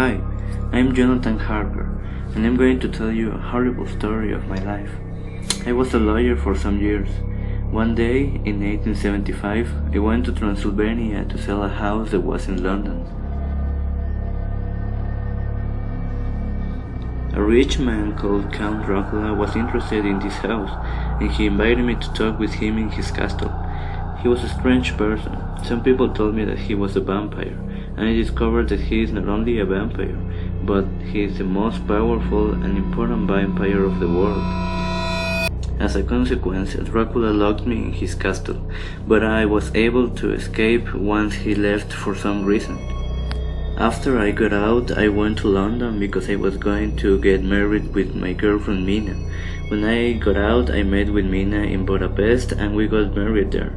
Hi, I'm Jonathan Harper, and I'm going to tell you a horrible story of my life. I was a lawyer for some years. One day, in 1875, I went to Transylvania to sell a house that was in London. A rich man called Count Dracula was interested in this house, and he invited me to talk with him in his castle. He was a strange person. Some people told me that he was a vampire, and I discovered that he is not only a vampire, but he is the most powerful and important vampire of the world. As a consequence, Dracula locked me in his castle, but I was able to escape once he left for some reason. After I got out, I went to London because I was going to get married with my girlfriend Mina. When I got out, I met with Mina in Budapest and we got married there.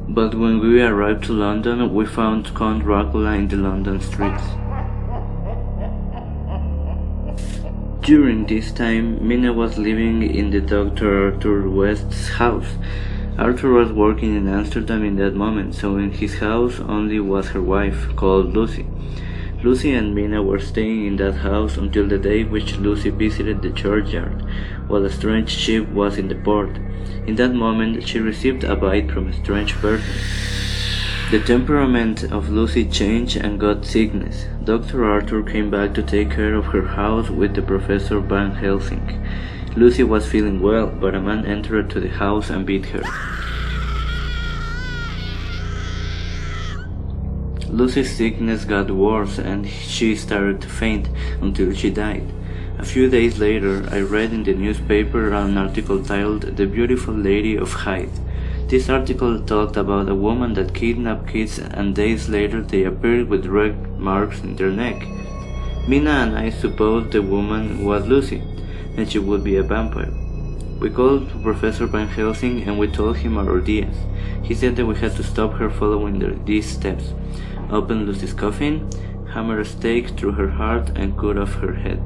But when we arrived to London, we found Count Dracula in the London streets. During this time, Mina was living in the Dr. Arthur West's house. Arthur was working in Amsterdam in that moment, so in his house only was her wife, called Lucy. Lucy and Mina were staying in that house until the day which Lucy visited the churchyard, while a strange ship was in the port. In that moment, she received a bite from a strange person. The temperament of Lucy changed and got sickness. Dr. Arthur came back to take care of her house with the Professor Van Helsing. Lucy was feeling well, but a man entered to the house and beat her. Lucy's sickness got worse and she started to faint until she died. A few days later, I read in the newspaper an article titled "The Beautiful Lady of Hythe." This article talked about a woman that kidnapped kids and days later they appeared with red marks in their neck. Mina and I supposed the woman was Lucy, and she would be a vampire. We called Professor Van Helsing and we told him our ideas. He said that we had to stop her following these steps: open Lucy's coffin, hammer a stake through her heart, and cut off her head.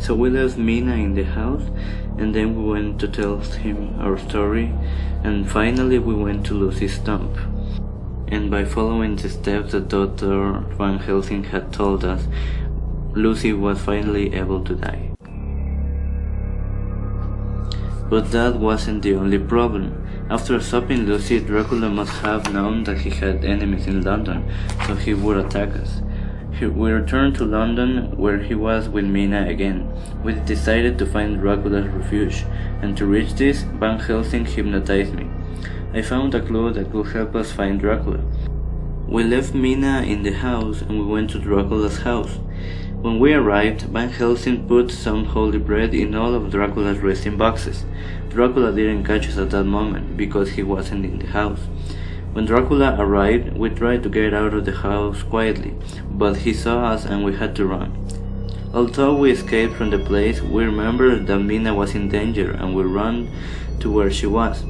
So we left Mina in the house, and then we went to tell him our story, and finally we went to Lucy's tomb. And by following the steps that Dr. Van Helsing had told us, Lucy was finally able to die. But that wasn't the only problem. After stopping Lucy, Dracula must have known that he had enemies in London, so he would attack us. We returned to London, where he was with Mina again. We decided to find Dracula's refuge, and to reach this, Van Helsing hypnotized me. I found a clue that could help us find Dracula. We left Mina in the house and we went to Dracula's house. When we arrived, Van Helsing put some holy bread in all of Dracula's resting boxes. Dracula didn't catch us at that moment because he wasn't in the house. When Dracula arrived, we tried to get out of the house quietly, but he saw us and we had to run. Although we escaped from the place, we remembered that Mina was in danger and we ran to where she was.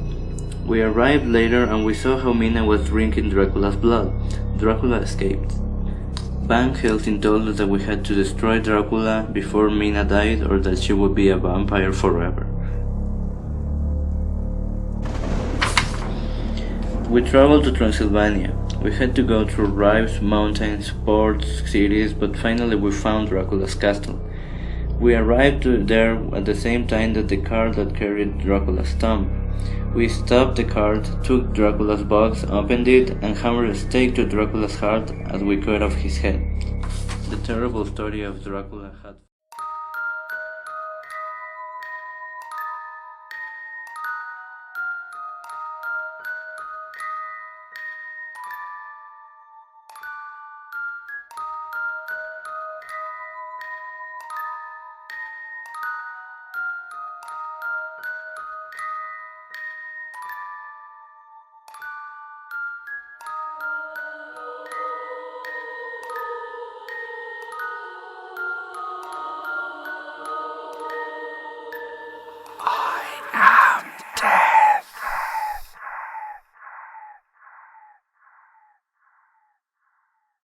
We arrived later and we saw how Mina was drinking Dracula's blood. Dracula escaped. Van Helsing told us that we had to destroy Dracula before Mina died, or that she would be a vampire forever. We traveled to Transylvania. We had to go through rivers, mountains, ports, cities, but finally we found Dracula's castle. We arrived there at the same time that the cart that carried Dracula's tomb. We stopped the cart, took Dracula's box, opened it, and hammered a stake to Dracula's heart as we cut off his head. The terrible story of Dracula had